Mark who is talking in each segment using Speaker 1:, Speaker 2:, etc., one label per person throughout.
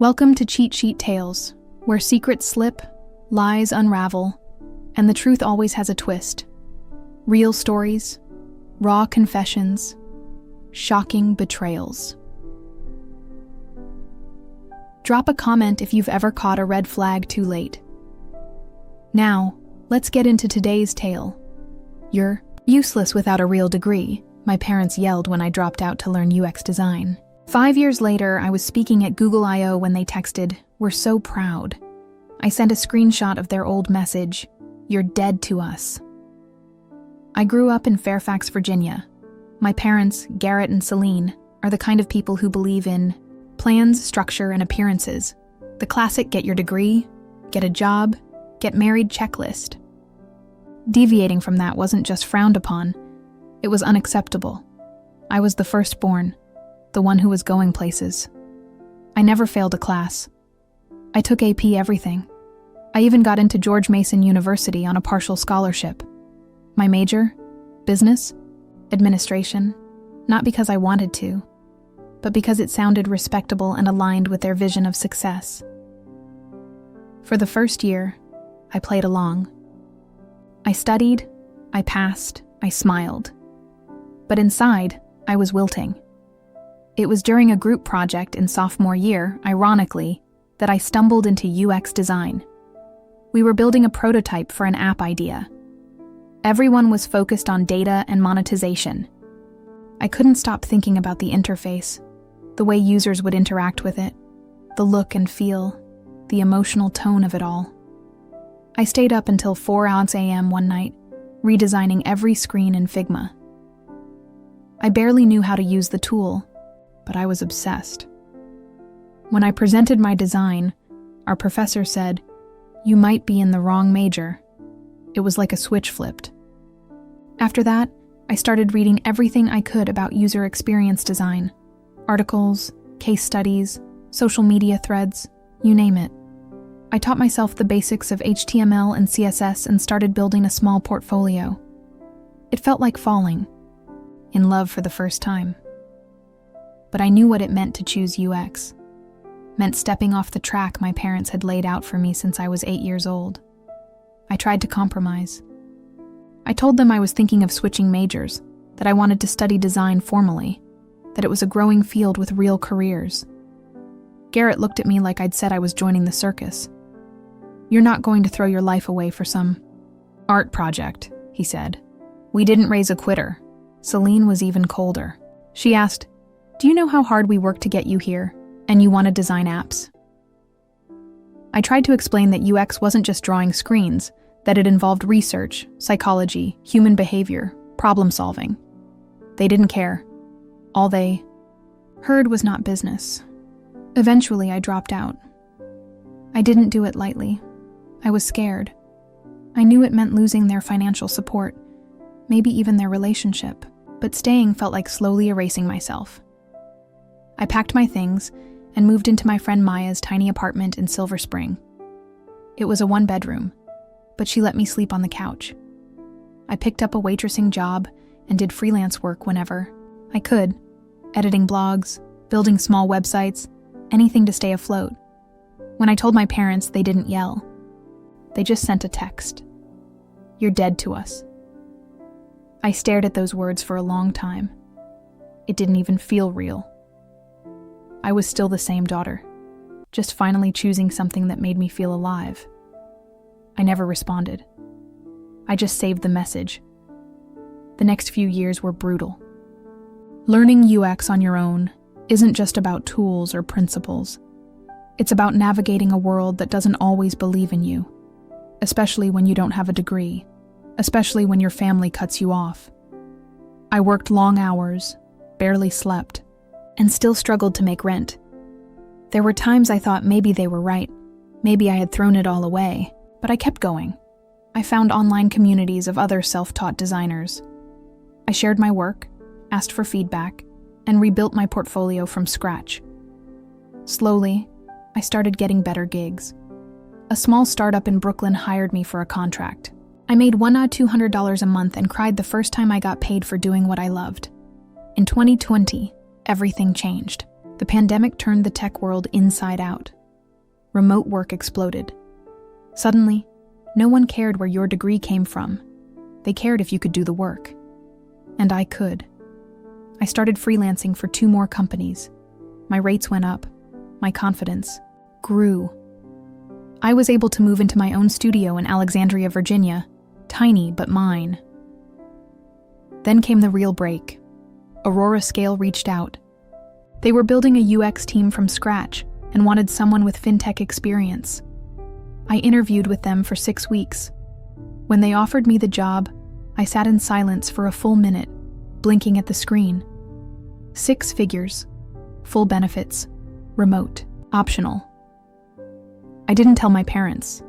Speaker 1: Welcome to Cheat Sheet Tales, where secrets slip, lies unravel, and the truth always has a twist. Real stories, raw confessions, shocking betrayals. Drop a comment if you've ever caught a red flag too late. Now, let's get into today's tale. You're useless without a real degree, my parents yelled when I dropped out to learn UX design. 5 years later, I was speaking at Google I/O when they texted, "We're so proud." I sent a screenshot of their old message, "You're dead to us." I grew up in Fairfax, Virginia. My parents, Garrett and Celine, are the kind of people who believe in plans, structure, and appearances. The classic get your degree, get a job, get married checklist. Deviating from that wasn't just frowned upon, it was unacceptable. I was the firstborn, the one who was going places. I never failed a class. I took AP everything. I even got into George Mason University on a partial scholarship. My major? Business? Administration? Not because I wanted to, but because it sounded respectable and aligned with their vision of success. For the first year, I played along. I studied, I passed, I smiled. But inside, I was wilting. It was during a group project in sophomore year, ironically, that I stumbled into UX design. We were building a prototype for an app idea. Everyone was focused on data and monetization. I couldn't stop thinking about the interface, the way users would interact with it, the look and feel, the emotional tone of it all. I stayed up until 4 a.m. one night, redesigning every screen in Figma. I barely knew how to use the tool, but I was obsessed. When I presented my design, our professor said, "You might be in the wrong major." It was like a switch flipped. After that, I started reading everything I could about user experience design. Articles, case studies, social media threads, you name it. I taught myself the basics of HTML and CSS and started building a small portfolio. It felt like falling in love for the first time. But I knew what it meant to choose UX. Meant stepping off the track my parents had laid out for me since I was 8 years old. I tried to compromise. I told them I was thinking of switching majors, that I wanted to study design formally, that it was a growing field with real careers. Garrett looked at me like I'd said I was joining the circus. "You're not going to throw your life away for some art project," he said. We didn't raise a quitter. Celine was even colder. She asked, "Do you know how hard we worked to get you here, and you want to design apps?" I tried to explain that UX wasn't just drawing screens, that it involved research, psychology, human behavior, problem solving. They didn't care. All they heard was not business. Eventually, I dropped out. I didn't do it lightly. I was scared. I knew it meant losing their financial support, maybe even their relationship, but staying felt like slowly erasing myself. I packed my things and moved into my friend Maya's tiny apartment in Silver Spring. It was a 1-bedroom, but she let me sleep on the couch. I picked up a waitressing job and did freelance work whenever I could, editing blogs, building small websites, anything to stay afloat. When I told my parents, they didn't yell. They just sent a text. "You're dead to us." I stared at those words for a long time. It didn't even feel real. I was still the same daughter, just finally choosing something that made me feel alive. I never responded. I just saved the message. The next few years were brutal. Learning UX on your own isn't just about tools or principles. It's about navigating a world that doesn't always believe in you, especially when you don't have a degree, especially when your family cuts you off. I worked long hours, barely slept, and still struggled to make rent. There were times I thought maybe they were right, maybe I had thrown it all away, but I kept going. I found online communities of other self-taught designers. I shared my work, asked for feedback, and rebuilt my portfolio from scratch. Slowly, I started getting better gigs. A small startup in Brooklyn hired me for a contract. I made $200 a month and cried the first time I got paid for doing what I loved. In 2020, everything changed. The pandemic turned the tech world inside out. Remote work exploded. Suddenly, no one cared where your degree came from. They cared if you could do the work. And I could. I started freelancing for 2 more companies. My rates went up. My confidence grew. I was able to move into my own studio in Alexandria, Virginia, tiny but mine. Then came the real break. Aurora Scale reached out. They were building a UX team from scratch and wanted someone with fintech experience. I interviewed with them for 6 weeks. When they offered me the job, I sat in silence for a full minute, blinking at the screen. 6 figures, full benefits, remote, optional. I didn't tell my parents,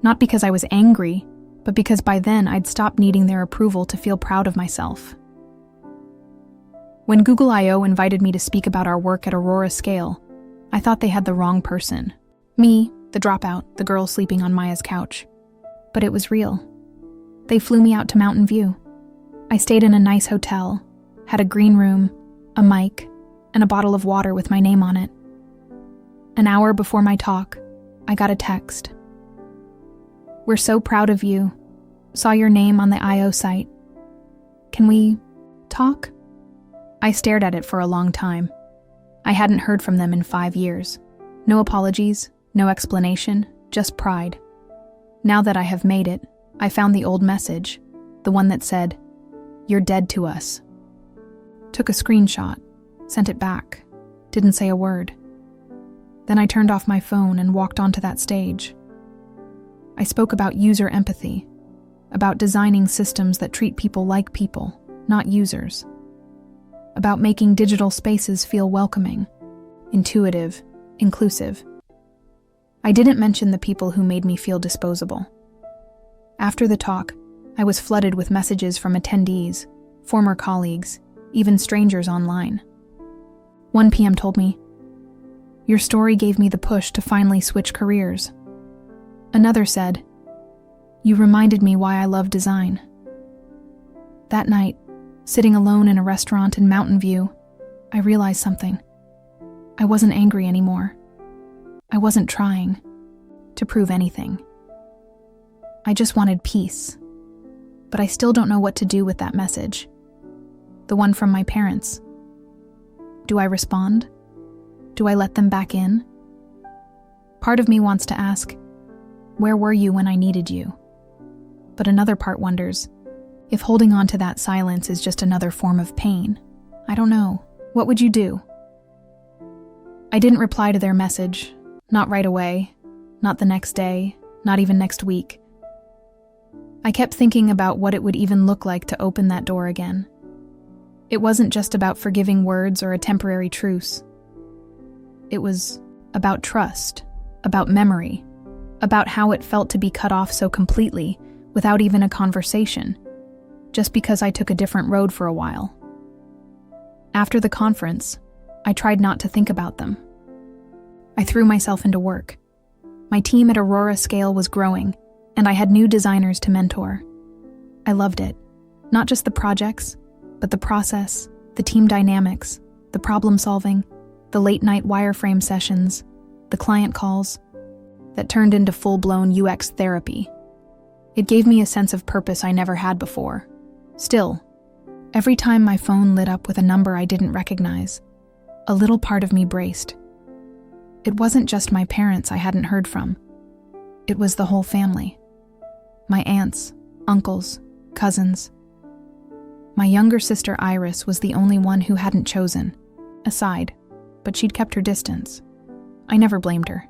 Speaker 1: not because I was angry, but because by then I'd stopped needing their approval to feel proud of myself. When Google I/O invited me to speak about our work at Aurora Scale, I thought they had the wrong person. Me, the dropout, the girl sleeping on Maya's couch. But it was real. They flew me out to Mountain View. I stayed in a nice hotel, had a green room, a mic, and a bottle of water with my name on it. An hour before my talk, I got a text. "We're so proud of you. Saw your name on the I/O site. Can we talk?" I stared at it for a long time. I hadn't heard from them in 5 years. No apologies, no explanation, just pride. Now that I have made it, I found the old message, the one that said, "You're dead to us." Took a screenshot, sent it back, didn't say a word. Then I turned off my phone and walked onto that stage. I spoke about user empathy, about designing systems that treat people like people, not users. About making digital spaces feel welcoming, intuitive, inclusive. I didn't mention the people who made me feel disposable. After the talk, I was flooded with messages from attendees, former colleagues, even strangers online. One PM told me, "Your story gave me the push to finally switch careers." Another said, "You reminded me why I love design." That night, sitting alone in a restaurant in Mountain View, I realized something. I wasn't angry anymore. I wasn't trying to prove anything. I just wanted peace. But I still don't know what to do with that message. The one from my parents. Do I respond? Do I let them back in? Part of me wants to ask, where were you when I needed you? But another part wonders, if holding on to that silence is just another form of pain. I don't know. What would you do? I didn't reply to their message. Not right away. Not the next day. Not even next week. I kept thinking about what it would even look like to open that door again. It wasn't just about forgiving words or a temporary truce. It was about trust, about memory, about how it felt to be cut off so completely without even a conversation, just because I took a different road for a while. After the conference, I tried not to think about them. I threw myself into work. My team at Aurora Scale was growing, and I had new designers to mentor. I loved it, not just the projects, but the process, the team dynamics, the problem solving, the late-night wireframe sessions, the client calls, that turned into full-blown UX therapy. It gave me a sense of purpose I never had before. Still, every time my phone lit up with a number I didn't recognize, a little part of me braced. It wasn't just my parents I hadn't heard from. It was the whole family. My aunts, uncles, cousins. My younger sister Iris was the only one who hadn't chosen, aside, but she'd kept her distance. I never blamed her.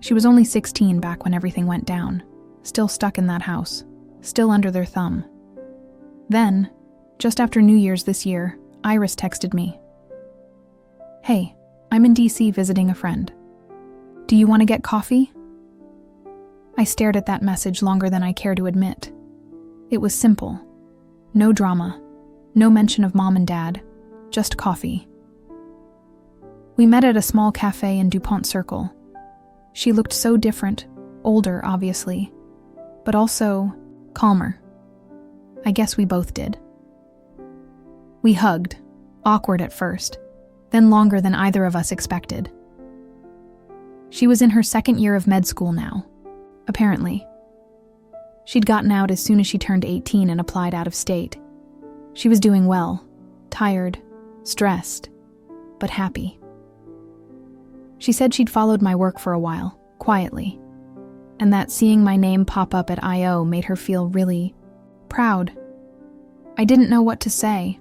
Speaker 1: She was only 16 back when everything went down, still stuck in that house, still under their thumb. Then, just after New Year's this year, Iris texted me. "Hey, I'm in DC visiting a friend. Do you want to get coffee?" I stared at that message longer than I care to admit. It was simple. No drama. No mention of mom and dad. Just coffee. We met at a small cafe in DuPont Circle. She looked so different, older, obviously, but also calmer. I guess we both did. We hugged, awkward at first, then longer than either of us expected. She was in her second year of med school now, apparently. She'd gotten out as soon as she turned 18 and applied out of state. She was doing well, tired, stressed, but happy. She said she'd followed my work for a while, quietly, and that seeing my name pop up at I.O. made her feel really proud. I didn't know what to say.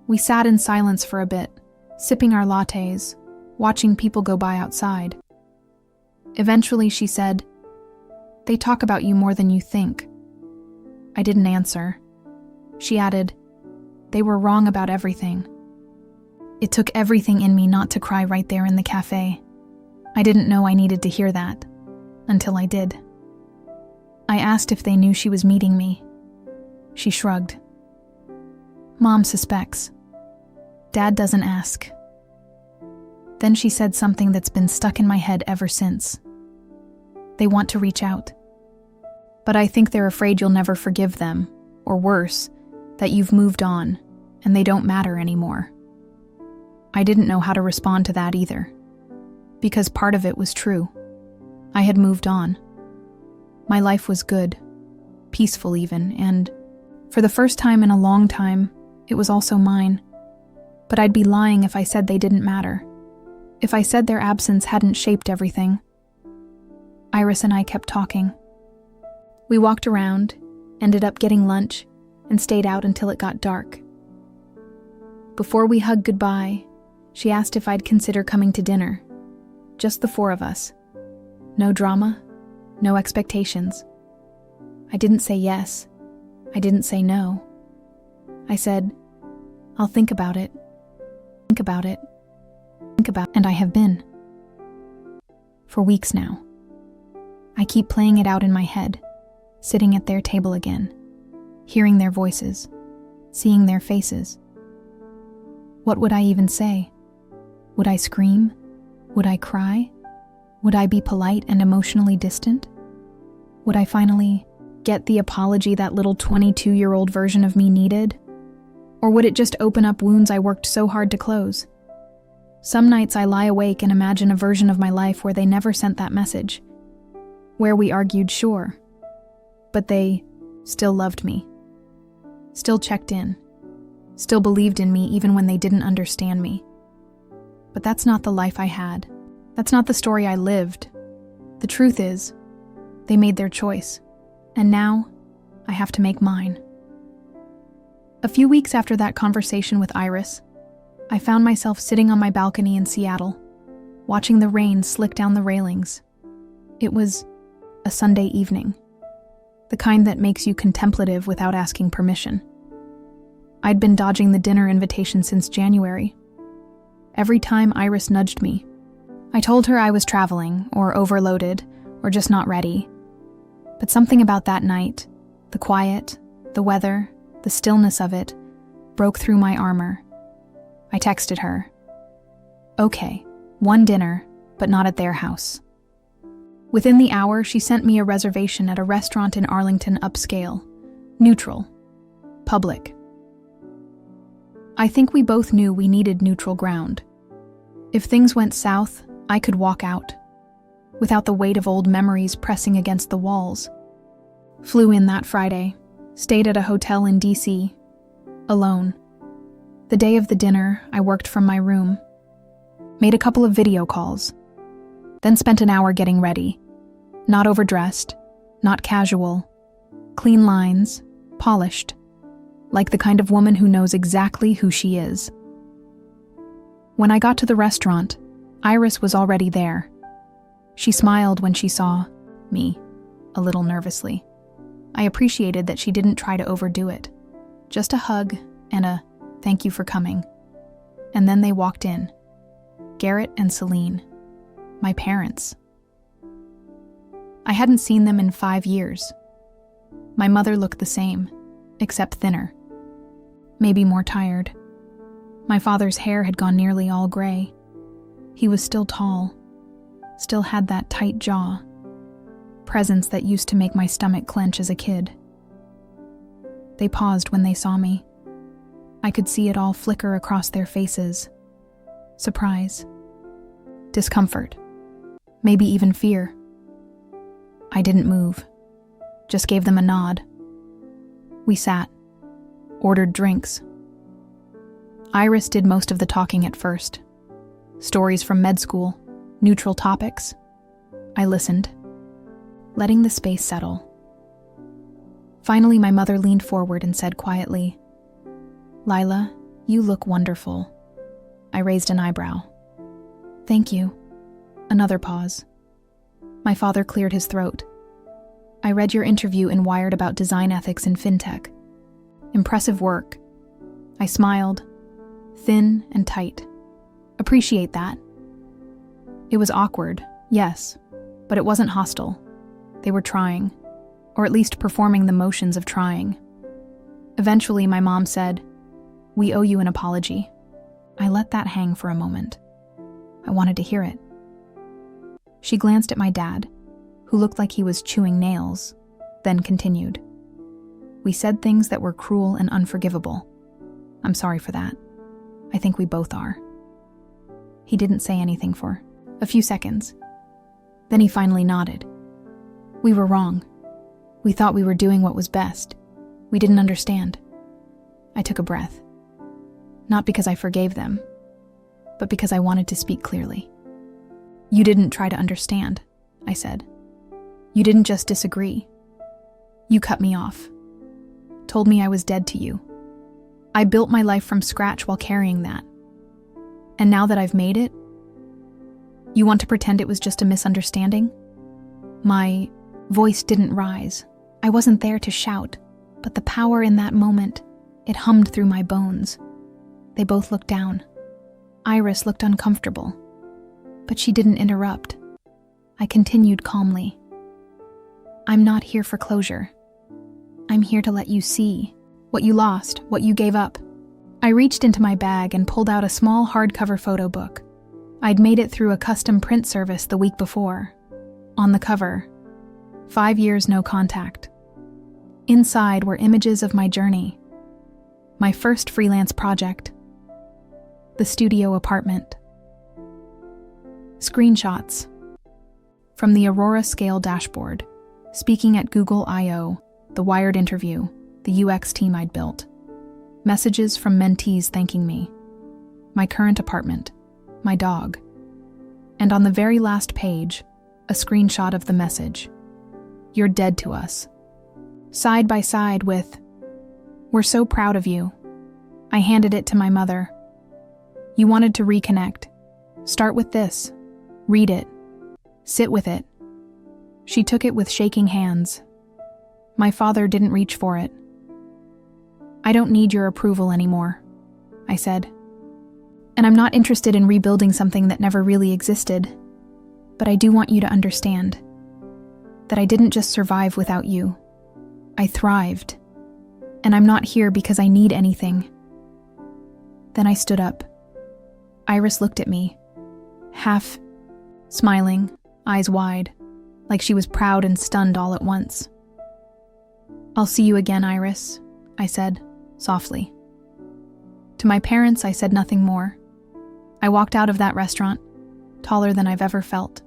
Speaker 1: We sat in silence for a bit, sipping our lattes, watching people go by outside. Eventually she said, "They talk about you more than you think." I didn't answer. She added, "They were wrong about everything." It took everything in me not to cry right there in the cafe. I didn't know I needed to hear that, until I did. I asked if they knew she was meeting me. She shrugged. "Mom suspects. Dad doesn't ask." Then she said something that's been stuck in my head ever since. "They want to reach out. But I think they're afraid you'll never forgive them, or worse, that you've moved on, and they don't matter anymore." I didn't know how to respond to that either, because part of it was true. I had moved on. My life was good, peaceful even, and for the first time in a long time, it was also mine. But I'd be lying if I said they didn't matter, if I said their absence hadn't shaped everything. Iris and I kept talking. We walked around, ended up getting lunch, and stayed out until it got dark. Before we hugged goodbye, she asked if I'd consider coming to dinner. Just the four of us. No drama, no expectations. I didn't say yes. I didn't say no. I said, "I'll think about it. Think about it. Think about," and I have been. For weeks now. I keep playing it out in my head, sitting at their table again, hearing their voices, seeing their faces. What would I even say? Would I scream? Would I cry? Would I be polite and emotionally distant? Would I finally get the apology that little 22-year-old version of me needed? Or would it just open up wounds I worked so hard to close? Some nights I lie awake and imagine a version of my life where they never sent that message. Where we argued, sure. But they still loved me. Still checked in. Still believed in me even when they didn't understand me. But that's not the life I had. That's not the story I lived. The truth is, they made their choice. And now, I have to make mine. A few weeks after that conversation with Iris, I found myself sitting on my balcony in Seattle, watching the rain slick down the railings. It was a Sunday evening, the kind that makes you contemplative without asking permission. I'd been dodging the dinner invitation since January. Every time Iris nudged me, I told her I was traveling, or overloaded, or just not ready. But something about that night, the quiet, the weather, the stillness of it, broke through my armor. I texted her, "Okay, one dinner, but not at their house." Within the hour, she sent me a reservation at a restaurant in Arlington upscale, neutral, public. I think we both knew we needed neutral ground. If things went south, I could walk out, without the weight of old memories pressing against the walls. Flew in that Friday, stayed at a hotel in D.C., alone. The day of the dinner, I worked from my room, made a couple of video calls, then spent an hour getting ready. Not overdressed, not casual, clean lines, polished, like the kind of woman who knows exactly who she is. When I got to the restaurant, Iris was already there. She smiled when she saw me, a little nervously. I appreciated that she didn't try to overdo it. Just a hug and a "thank you for coming." And then they walked in. Garrett and Celine, my parents. I hadn't seen them in 5 years. My mother looked the same, except thinner. Maybe more tired. My father's hair had gone nearly all gray. He was still tall, still had that tight jaw, presence that used to make my stomach clench as a kid. They paused when they saw me. I could see it all flicker across their faces, surprise, discomfort, maybe even fear. I didn't move, just gave them a nod. We sat, ordered drinks. Iris did most of the talking at first. Stories from med school, neutral topics. I listened, letting the space settle. Finally, my mother leaned forward and said quietly, "Lila, you look wonderful." I raised an eyebrow. "Thank you." Another pause. My father cleared his throat. "I read your interview in Wired about design ethics in fintech. Impressive work." I smiled, thin and tight. "Appreciate that." It was awkward, yes, but it wasn't hostile. They were trying, or at least performing the motions of trying. Eventually, my mom said, "We owe you an apology." I let that hang for a moment. I wanted to hear it. She glanced at my dad, who looked like he was chewing nails, then continued. "We said things that were cruel and unforgivable. I'm sorry for that. I think we both are." He didn't say anything for a few seconds. Then he finally nodded. "We were wrong. We thought we were doing what was best. We didn't understand." I took a breath. Not because I forgave them, but because I wanted to speak clearly. "You didn't try to understand," I said. "You didn't just disagree. You cut me off. Told me I was dead to you. I built my life from scratch while carrying that. And now that I've made it, you want to pretend it was just a misunderstanding?" My voice didn't rise. I wasn't there to shout, but the power in that moment, it hummed through my bones. They both looked down. Iris looked uncomfortable, but she didn't interrupt. I continued calmly. "I'm not here for closure. I'm here to let you see what you lost, what you gave up." I reached into my bag and pulled out a small hardcover photo book. I'd made it through a custom print service the week before. On the cover, 5 years no contact. Inside were images of my journey, my first freelance project, the studio apartment, screenshots from the Aurora Scale dashboard, speaking at Google I/O, the Wired interview, the UX team I'd built, messages from mentees thanking me, my current apartment, my dog, and on the very last page, a screenshot of the message, "You're dead to us," side by side with, "We're so proud of you." I handed it to my mother. "You wanted to reconnect. Start with this. Read it. Sit with it." She took it with shaking hands. My father didn't reach for it. "I don't need your approval anymore," I said. "And I'm not interested in rebuilding something that never really existed. But I do want you to understand that I didn't just survive without you. I thrived. And I'm not here because I need anything." Then I stood up. Iris looked at me, half smiling, eyes wide, like she was proud and stunned all at once. "I'll see you again, Iris," I said, softly. To my parents, I said nothing more. I walked out of that restaurant, taller than I've ever felt.